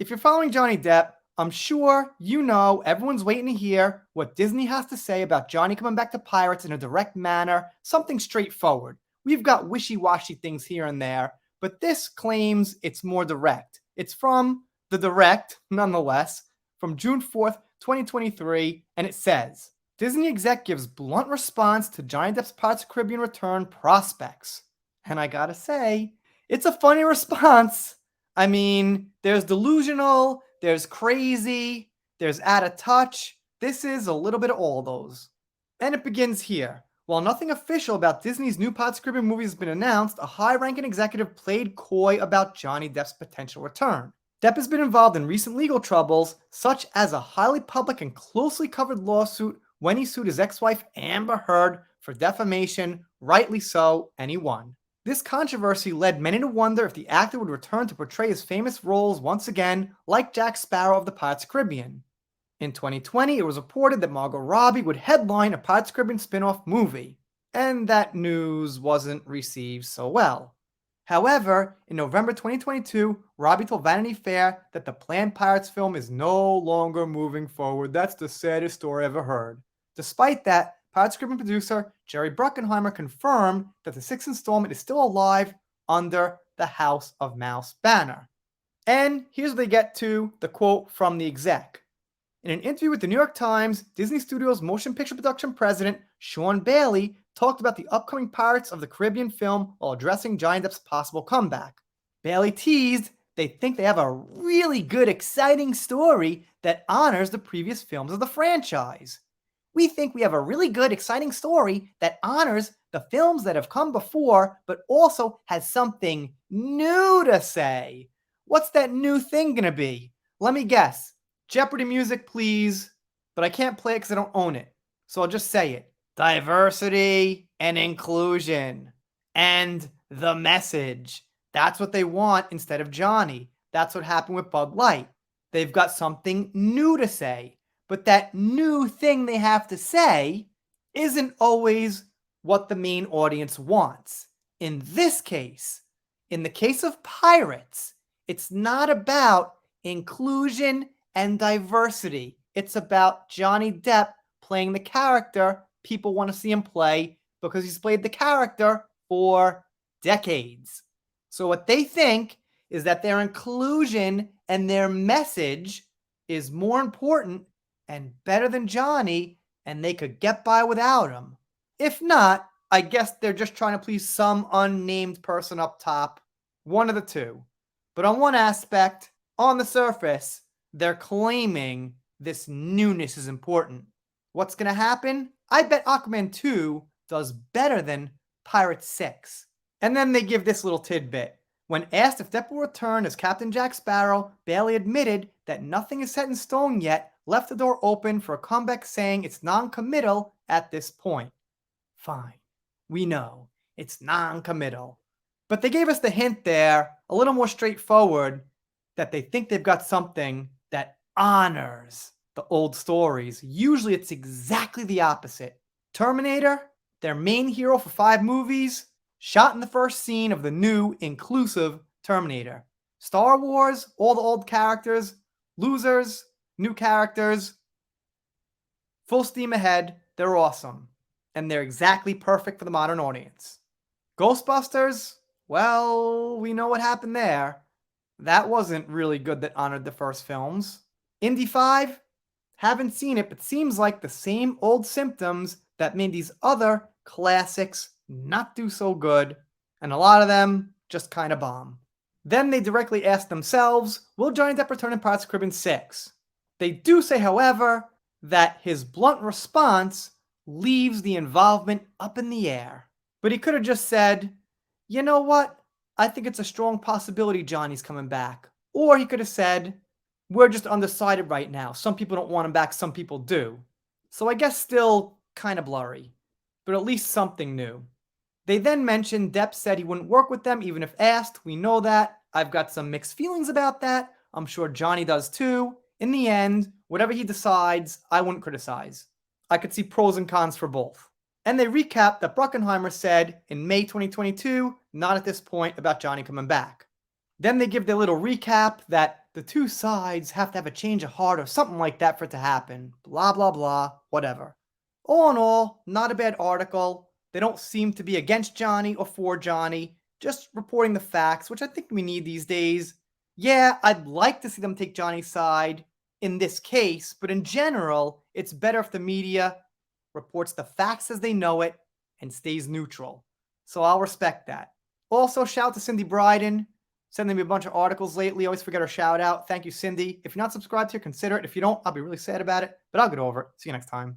If you're following Johnny Depp, I'm sure you know everyone's waiting to hear what Disney has to say about Johnny coming back to Pirates in a direct manner, something straightforward. We've got wishy-washy things here and there, but this claims it's more direct. It's from the Direct, nonetheless, from June 4th, 2023, and it says, Disney exec gives blunt response to Johnny Depp's Pirates of the Caribbean return prospects. And I gotta say, it's a funny response. I mean, there's delusional, there's crazy, there's out of touch. This is a little bit of all those. And it begins here. While nothing official about Disney's new Pirates of the Caribbean movie has been announced, a high-ranking executive played coy about Johnny Depp's potential return. Depp has been involved in recent legal troubles, such as a highly public and closely covered lawsuit when he sued his ex-wife Amber Heard for defamation, rightly so, and he won. This controversy led many to wonder if the actor would return to portray his famous roles once again, like Jack Sparrow of the Pirates of the Caribbean. In 2020, it was reported that Margot Robbie would headline a Pirates of the Caribbean spin-off movie, and that news wasn't received so well. However, in November 2022, Robbie told Vanity Fair that the planned Pirates film is no longer moving forward. That's the saddest story I've ever heard. Despite that, Pirates of the Caribbean producer Jerry Bruckheimer confirmed that the sixth installment is still alive under the House of Mouse banner. And here's where they get to the quote from the exec. In an interview with the New York Times, Disney Studios motion picture production president Sean Bailey talked about the upcoming Pirates of the Caribbean film while addressing Johnny Depp's possible comeback. Bailey teased they think they have a really good, exciting story that honors the previous films of the franchise. We think we have a really good, exciting story that honors the films that have come before, but also has something new to say. What's that new thing gonna be? Let me guess. Jeopardy music, please. But I can't play it because I don't own it. So I'll just say it. Diversity and inclusion. And the message. That's what they want instead of Johnny. That's what happened with Bud Light. They've got something new to say. But that new thing they have to say isn't always what the main audience wants. In this case, in the case of Pirates, it's not about inclusion and diversity. It's about Johnny Depp playing the character people want to see him play because he's played the character for decades. So what they think is that their inclusion and their message is more important and better than Johnny, and they could get by without him. If not, I guess they're just trying to please some unnamed person up top. One of the two. But on one aspect, on the surface, they're claiming this newness is important. What's going to happen? I bet Aquaman 2 does better than Pirates 6. And then they give this little tidbit. When asked if Depp will return as Captain Jack Sparrow, Bailey admitted that nothing is set in stone yet, left the door open for a comeback, saying it's non-committal at this point. Fine. We know. It's non-committal. But they gave us the hint there, a little more straightforward, that they think they've got something that honors the old stories. Usually it's exactly the opposite. Terminator, their main hero for 5 movies, shot in the first scene of the new, inclusive Terminator. Star Wars, all the old characters, losers, new characters, full steam ahead, they're awesome. And they're exactly perfect for the modern audience. Ghostbusters, well, we know what happened there. That wasn't really good that honored the first films. Indy 5, haven't seen it, but seems like the same old symptoms that made these other classics not do so good, and a lot of them just kind of bomb. Then they directly ask themselves, will Johnny Depp return in Pirates of the Caribbean 6? They do say, however, that his blunt response leaves the involvement up in the air. But he could have just said, you know what? I think it's a strong possibility Johnny's coming back. Or he could have said, we're just undecided right now. Some people don't want him back, some people do. So I guess still kind of blurry, but at least something new. They then mentioned Depp said he wouldn't work with them even if asked. We know that. I've got some mixed feelings about that. I'm sure Johnny does too. In the end, whatever he decides, I wouldn't criticize. I could see pros and cons for both. And they recap that Bruckheimer said in May 2022, not at this point, about Johnny coming back. Then they give their little recap that the two sides have to have a change of heart or something like that for it to happen. Blah, blah, blah, whatever. All in all, not a bad article. They don't seem to be against Johnny or for Johnny, just reporting the facts, which I think we need these days. Yeah, I'd like to see them take Johnny's side in this case, but in general, it's better if the media reports the facts as they know it and stays neutral. So I'll respect that. Also, shout out to Cindy Bryden, sending me a bunch of articles lately. Always forget her shout out. Thank you, Cindy. If you're not subscribed here, consider it. If you don't, I'll be really sad about it, but I'll get over it. See you next time.